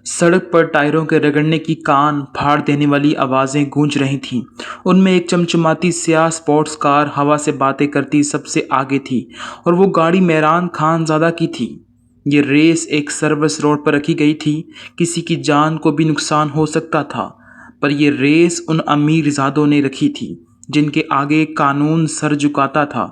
سڑک پر ٹائروں کے رگڑنے کی کان پھاڑ دینے والی آوازیں گونج رہی تھیں۔ ان میں ایک چمچماتی سیاہ سپورٹس کار ہوا سے باتیں کرتی سب سے آگے تھی، اور وہ گاڑی مہران خان زادہ کی تھی۔ یہ ریس ایک سروس روڈ پر رکھی گئی تھی، کسی کی جان کو بھی نقصان ہو سکتا تھا، پر یہ ریس ان امیر زادوں نے رکھی تھی جن کے آگے قانون سر جھکاتا تھا۔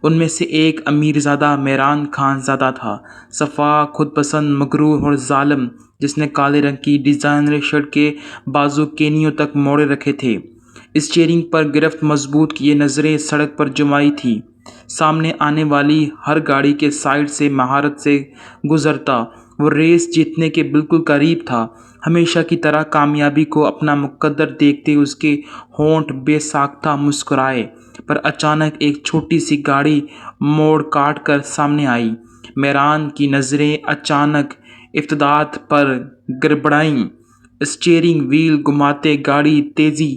ان میں سے ایک امیر زادہ مہران خان زادہ تھا، شفاف، خود پسند، مغرور اور ظالم، جس نے کالے رنگ کی ڈیزائنر شرٹ کے بازو کینیوں تک موڑے رکھے تھے، اسٹیئرنگ پر گرفت مضبوط کیے نظریں سڑک پر جمائی تھی۔ سامنے آنے والی ہر گاڑی کے سائیڈ سے مہارت سے گزرتا، وہ ریس جیتنے کے بالکل قریب تھا۔ ہمیشہ کی طرح کامیابی کو اپنا مقدر دیکھتے اس کے ہونٹ بے ساختہ مسکرائے، پر اچانک ایک چھوٹی سی گاڑی موڑ کاٹ کر سامنے آئی۔ مہران کی نظریں اچانک ارتداد پر گڑبڑائیں۔ اسٹیئرنگ وہیل گھماتے گاڑی تیزی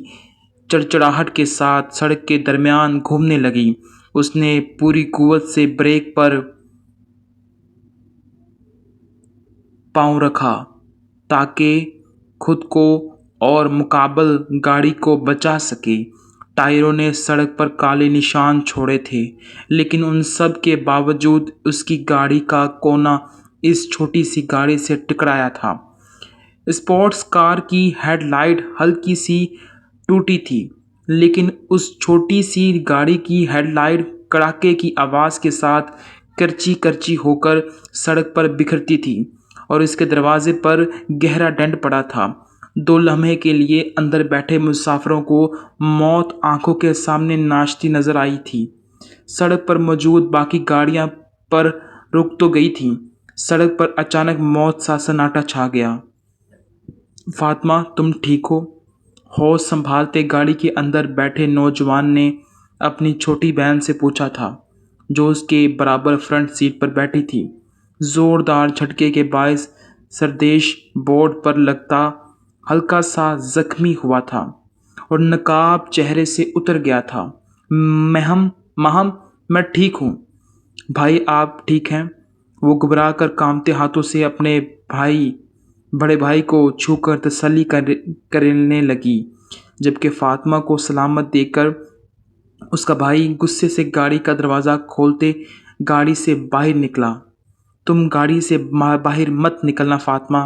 چڑچڑاہٹ کے ساتھ سڑک کے درمیان گھومنے لگی۔ اس نے پوری قوت سے بریک پر پاؤں رکھا تاکہ خود کو اور مقابل گاڑی کو بچا سکے۔ ٹائروں نے سڑک پر کالے نشان چھوڑے تھے، لیکن ان سب کے باوجود اس کی گاڑی کا کونا اس چھوٹی سی گاڑی سے ٹکرایا تھا۔ اسپورٹس کار کی ہیڈ لائٹ ہلکی سی ٹوٹی تھی، لیکن اس چھوٹی سی گاڑی کی ہیڈ لائٹ کڑاکے کی آواز کے ساتھ کرچی کرچی ہو کر سڑک پر بکھرتی تھی، اور اس کے دروازے پر گہرا ڈنٹ پڑا تھا۔ 2 لمحے کے لیے اندر بیٹھے مسافروں کو موت آنکھوں کے سامنے ناچتی نظر آئی تھی۔ سڑک پر موجود باقی گاڑیاں پر رک تو گئی تھیں۔ سڑک پر اچانک موت سا سناٹا چھا گیا۔ فاطمہ، تم ٹھیک ہو؟ ہوش سنبھالتے گاڑی کے اندر بیٹھے نوجوان نے اپنی چھوٹی بہن سے پوچھا تھا، جو اس کے برابر فرنٹ سیٹ پر بیٹھی تھی۔ زوردار جھٹکے کے باعث سردیش بورڈ پر لگتا ہلکا سا زخمی ہوا تھا، اور نقاب چہرے سے اتر گیا تھا۔ مہم، میں ٹھیک ہوں۔ بھائی، آپ ٹھیک ہیں؟ وہ گھبرا کر کانپتے ہاتھوں سے اپنے بڑے بھائی کو چھو کر تسلی کرنے لگی، جبکہ فاطمہ کو سلامت دیکھ کر اس کا بھائی غصے سے گاڑی کا دروازہ کھولتے گاڑی سے باہر نکلا۔ تم گاڑی سے باہر مت نکلنا فاطمہ،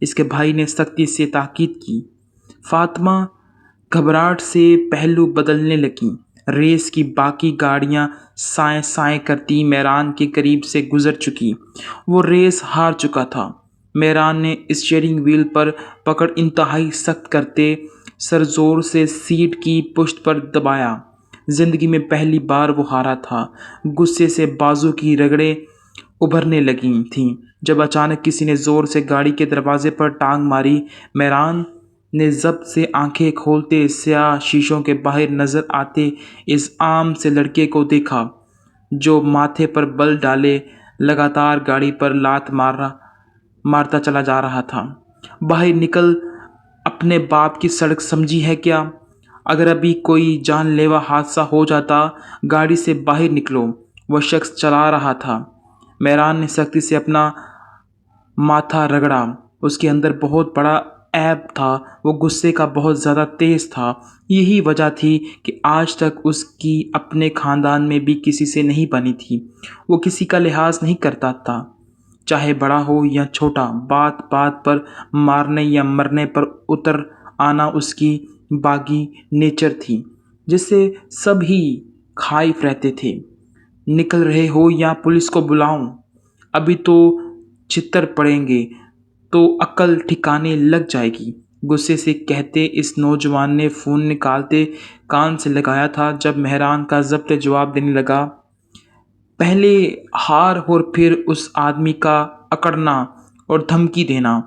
اس کے بھائی نے سختی سے تاکید کی۔ فاطمہ گھبراہٹ سے پہلو بدلنے لگیں۔ ریس کی باقی گاڑیاں سائیں سائیں کرتی مہران کے قریب سے گزر چکی۔ وہ ریس ہار چکا تھا۔ مہران نے اسٹیئرنگ وہیل پر پکڑ انتہائی سخت کرتے سر زور سے سیٹ کی پشت پر دبایا۔ زندگی میں پہلی بار وہ ہارا تھا۔ غصے سے بازو کی رگڑیں ابھرنے لگی تھیں جب اچانک کسی نے زور سے گاڑی کے دروازے پر ٹانگ ماری۔ مہران نے ضبط سے آنکھیں کھولتے سیاہ شیشوں کے باہر نظر آتے اس عام سے لڑکے کو دیکھا، جو ماتھے پر بل ڈالے لگاتار گاڑی پر لات مارتا چلا جا رہا تھا۔ باہر نکل، اپنے باپ کی سڑک سمجھی ہے کیا؟ اگر ابھی کوئی جان لیوا حادثہ ہو جاتا، گاڑی سے باہر نکلو۔ وہ شخص چلا رہا تھا۔ مہران نے سختی سے اپنا ماتھا رگڑا۔ اس کے اندر بہت بڑا عیب تھا، وہ غصے کا بہت زیادہ تیز تھا۔ یہی وجہ تھی کہ آج تک اس کی اپنے خاندان میں بھی کسی سے نہیں بنی تھی۔ وہ کسی کا لحاظ نہیں کرتا تھا، چاہے بڑا ہو یا چھوٹا۔ بات بات پر مارنے یا مرنے پر اتر آنا اس کی باغی نیچر تھی، جس سے سب ہی خائف رہتے تھے۔ نکل رہے ہو یا پولیس کو بلاؤں؟ ابھی تو چھتر پڑیں گے تو عقل ٹھکانے لگ جائے گی، غصے سے کہتے اس نوجوان نے فون نکالتے کان سے لگایا تھا۔ جب مہران کا ضبط جواب دینے لگا، پہلے ہار اور پھر اس آدمی کا اکڑنا اور دھمکی دینا۔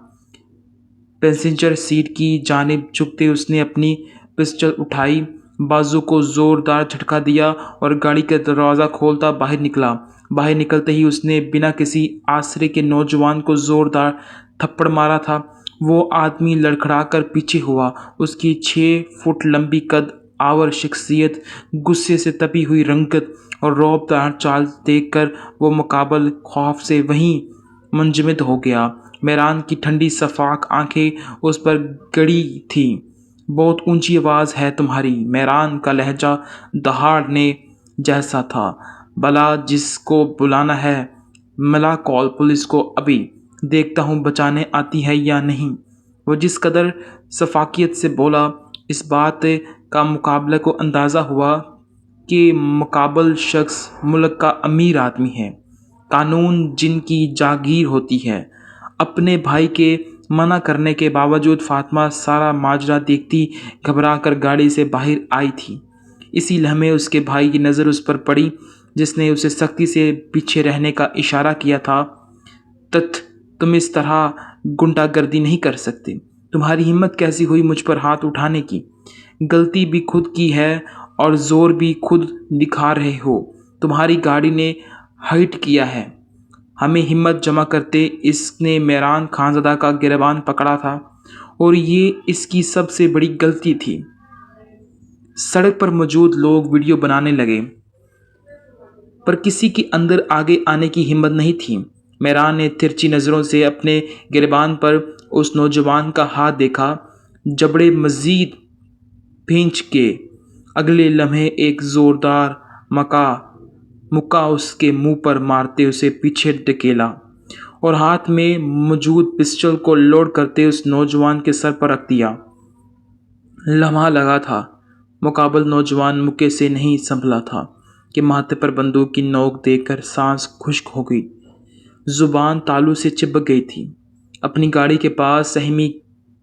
پیسنجر سیٹ کی جانب جھکتے اس نے اپنی پسٹل اٹھائی، بازو کو زوردار جھٹکا دیا اور گاڑی کا دروازہ کھولتا باہر نکلا۔ باہر نکلتے ہی اس نے بنا کسی آسرے کے نوجوان کو زوردار تھپڑ مارا تھا۔ وہ آدمی لڑکھڑا کر پیچھے ہوا۔ اس کی 6 فٹ لمبی قد آور شخصیت، غصے سے تپی ہوئی رنگت اور رعب دار چال دیکھ کر وہ مقابل خوف سے وہیں منجمد ہو گیا۔ میران کی ٹھنڈی شفاف آنکھیں اس پر گڑی تھیں۔ بہت اونچی آواز ہے تمہاری۔ میران کا لہجہ دہاڑنے جیسا تھا۔ بلا جس کو بلانا ہے ملا کال پولیس کو ابھی، دیکھتا ہوں بچانے آتی ہے یا نہیں۔ وہ جس قدر شفقت سے بولا، اس بات کا مقابلہ کو اندازہ ہوا کہ مقابل شخص ملک کا امیر آدمی ہے، قانون جن کی جاگیر ہوتی ہے۔ اپنے بھائی کے منع کرنے کے باوجود فاطمہ سارا ماجرا دیکھتی گھبرا کر گاڑی سے باہر آئی تھی۔ اسی لمحے اس کے بھائی کی نظر اس پر پڑی جس نے اسے سختی سے پیچھے رہنے کا اشارہ کیا تھا۔ تم اس طرح گنڈا گردی نہیں کر سکتے۔ تمہاری ہمت کیسی ہوئی مجھ پر ہاتھ اٹھانے کی؟ غلطی بھی خود کی ہے اور زور بھی خود دکھا رہے ہو۔ تمہاری گاڑی نے ہٹ کیا ہے، ہمیں ہمت جمع کرتے۔ اس نے میران خانزادہ کا گریبان پکڑا تھا اور یہ اس کی سب سے بڑی غلطی تھی۔ سڑک پر موجود لوگ ویڈیو بنانے لگے، پر کسی کے اندر آگے آنے کی ہمت نہیں تھی۔ میران نے ترچھی نظروں سے اپنے گریبان پر اس نوجوان کا ہاتھ دیکھا، جبڑے مزید بھینچ کے۔ اگلے لمحے ایک زوردار مکہ اس کے منہ پر مارتے اسے پیچھے دھکیلا اور ہاتھ میں موجود پسٹل کو لوڈ کرتے اس نوجوان کے سر پر رکھ دیا۔ لمحہ لگا تھا، مقابل نوجوان مکے سے نہیں سنبھلا تھا کہ ماتھے پر بندوق کی نوک دیکھ کر سانس خشک ہو گئی، زبان تالو سے چپک گئی تھی۔ اپنی گاڑی کے پاس سہمی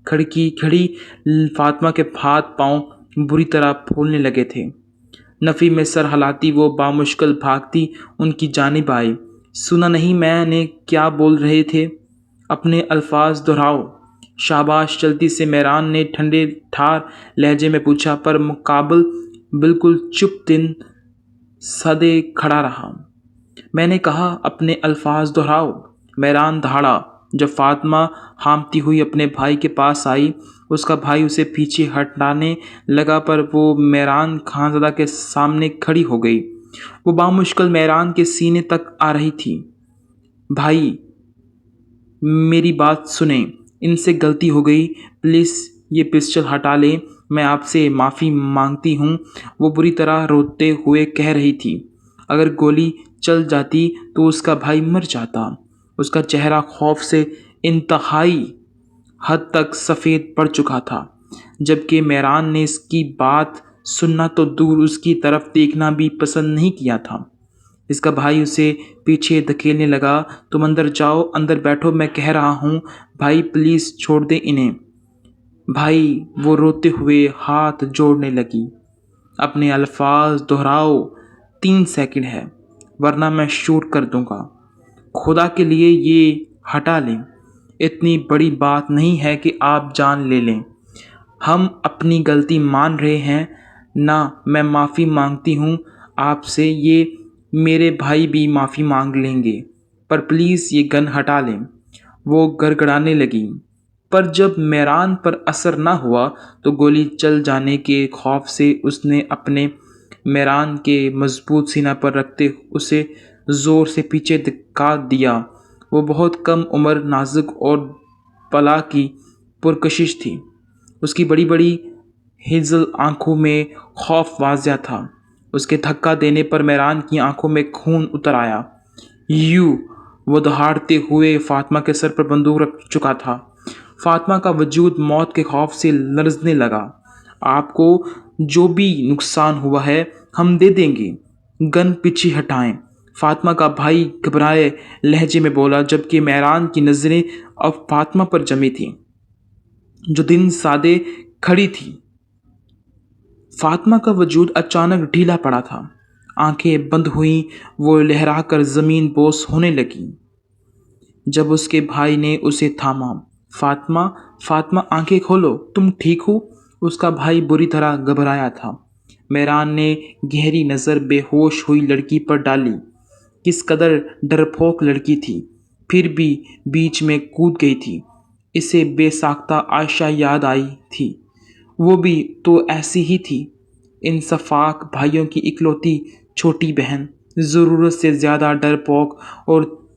کھڑی فاطمہ کے ہاتھ پاؤں بری طرح پھولنے لگے تھے۔ نفی میں سر ہلاتی وہ بامشکل بھاگتی ان کی جانب آئی۔ سنا نہیں میں نے کیا بول رہے تھے؟ اپنے الفاظ دہراؤ۔ شاباش، جلدی سے، میران نے ٹھنڈے ٹھار لہجے میں پوچھا، پر مقابل بالکل چپ دن سادے کھڑا رہا۔ میں نے کہا اپنے الفاظ دہراؤ، میران دہاڑا۔ جب فاطمہ ہامتی ہوئی اپنے بھائی کے پاس آئی، اس کا بھائی اسے پیچھے ہٹانے لگا، پر وہ میران خانزادہ کے سامنے کھڑی ہو گئی۔ وہ بامشکل میران کے سینے تک آ رہی تھی۔ بھائی، میری بات سنیں، ان سے غلطی ہو گئی، پلیز یہ پسٹل ہٹا لیں، میں آپ سے معافی مانگتی ہوں، وہ بری طرح روتے ہوئے کہہ رہی تھی۔ اگر گولی چل جاتی تو اس کا بھائی مر جاتا۔ اس کا چہرہ خوف سے انتہائی حد تک سفید پڑ چکا تھا، جبکہ میران نے اس کی بات سننا تو دور اس کی طرف دیکھنا بھی پسند نہیں کیا تھا۔ اس کا بھائی اسے پیچھے دھکیلنے لگا۔ تم اندر جاؤ، اندر بیٹھو، میں کہہ رہا ہوں، بھائی پلیز چھوڑ دیں انہیں۔ بھائی، وہ روتے ہوئے ہاتھ جوڑنے لگی۔ اپنے الفاظ دہراؤ، 3 سیکنڈ ہے، ورنہ میں شوٹ کر دوں گا۔ خدا کے لیے یہ ہٹا لیں، اتنی بڑی بات نہیں ہے کہ آپ جان لے لیں۔ ہم اپنی غلطی مان رہے ہیں نا، میں معافی مانگتی ہوں آپ سے، یہ میرے بھائی بھی معافی مانگ لیں گے، پر پلیز یہ گن ہٹا لیں۔ وہ گڑگڑانے لگی، پر جب میران پر اثر نہ ہوا تو گولی چل جانے کے خوف سے اس نے اپنے میران کے مضبوط سینہ پر رکھتے اسے زور سے پیچھے دھکا دیا۔ وہ بہت کم عمر، نازک اور بلا کی پرکشش تھی۔ اس کی بڑی بڑی ہیزل آنکھوں میں خوف واضح تھا۔ اس کے دھکا دینے پر میران کی آنکھوں میں خون اتر آیا۔ وہ دہاڑتے ہوئے فاطمہ کے سر پر بندوق رکھ چکا تھا۔ فاطمہ کا وجود موت کے خوف سے لرزنے لگا۔ آپ کو جو بھی نقصان ہوا ہے ہم دے دیں گے، گن پیچھے ہٹائیں، فاطمہ کا بھائی گھبرائے لہجے میں بولا، جبکہ میران کی نظریں اب فاطمہ پر جمی تھیں، جو دن سادے کھڑی تھی۔ فاطمہ کا وجود اچانک ڈھیلا پڑا تھا، آنکھیں بند ہوئیں، وہ لہرا کر زمین بوس ہونے لگی۔ جب اس کے بھائی نے اسے تھاما، فاطمہ آنکھیں کھولو، تم ٹھیک ہو؟ اس کا بھائی بری طرح گھبرایا تھا۔ میران نے گہری نظر بے ہوش ہوئی لڑکی پر ڈالی۔ کس قدر ڈرپوک لڑکی تھی، پھر بھی بیچ میں کود گئی تھی۔ اسے بے ساختہ عائشہ یاد آئی تھی، وہ بھی تو ایسی ہی تھی، ان شفاق بھائیوں کی اکلوتی چھوٹی بہن، ضرورت سے زیادہ ڈرپوک اور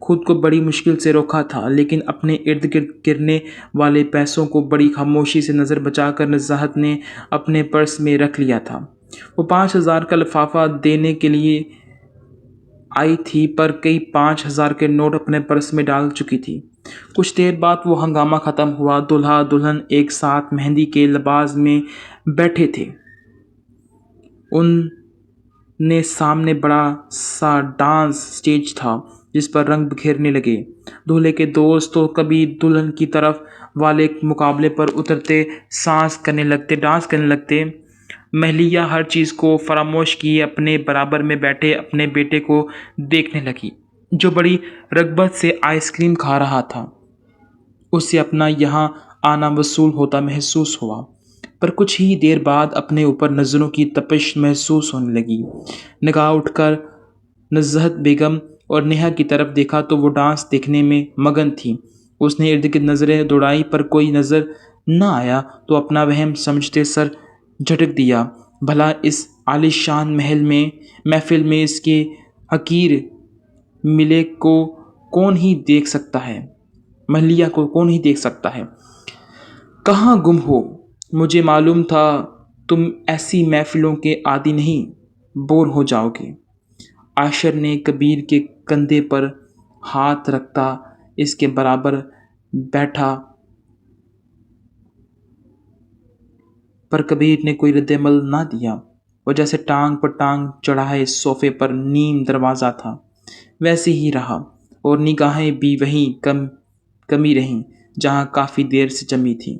خود کو بڑی مشکل سے روکا تھا، لیکن اپنے ارد گرد گرنے والے پیسوں کو بڑی خاموشی سے نظر بچا کر نزاہت نے اپنے پرس میں رکھ لیا تھا۔ وہ 5,000 کا لفافہ دینے کے لیے آئی تھی، پر کئی 5,000 کے نوٹ اپنے پرس میں ڈال چکی تھی۔ کچھ دیر بعد وہ ہنگامہ ختم ہوا۔ دولہا دلہن ایک ساتھ مہندی کے لباس میں بیٹھے تھے۔ ان نے سامنے بڑا سا ڈانس سٹیج تھا جس پر رنگ بکھیرنے لگے۔ دولہے کے دوست تو کبھی دلہن کی طرف والے مقابلے پر اترتے ڈانس کرنے لگتے۔ مہلیہ ہر چیز کو فراموش کیے اپنے برابر میں بیٹھے اپنے بیٹے کو دیکھنے لگی، جو بڑی رغبت سے آئس کریم کھا رہا تھا۔ اسے اپنا یہاں آنا وصول ہوتا محسوس ہوا، پر کچھ ہی دیر بعد اپنے اوپر نظروں کی تپش محسوس ہونے لگی۔ نگاہ اٹھ کر نزاہت بیگم اور نیہا کی طرف دیکھا تو وہ ڈانس دیکھنے میں مگن تھی۔ اس نے ارد گرد نظریں دوڑائی، پر کوئی نظر نہ آیا تو اپنا وہم سمجھتے سر جھٹک دیا۔ بھلا اس عالیشان محفل میں اس کے حقیر ملے کو کون ہی دیکھ سکتا ہے؟ مہلیہ کو کون ہی دیکھ سکتا ہے؟ کہاں گم ہو؟ مجھے معلوم تھا تم ایسی محفلوں کے عادی نہیں، بور ہو جاؤ گے۔ عاشر نے کبیر کے کندھے پر ہاتھ رکھتا اس کے برابر بیٹھا، پر کبیر نے کوئی رد عمل نہ دیا۔ وہ جیسے ٹانگ پر ٹانگ چڑھائے صوفے پر نیم دروازہ تھا ویسے ہی رہا، اور نگاہیں بھی وہیں کمی رہیں جہاں کافی دیر سے جمی تھی۔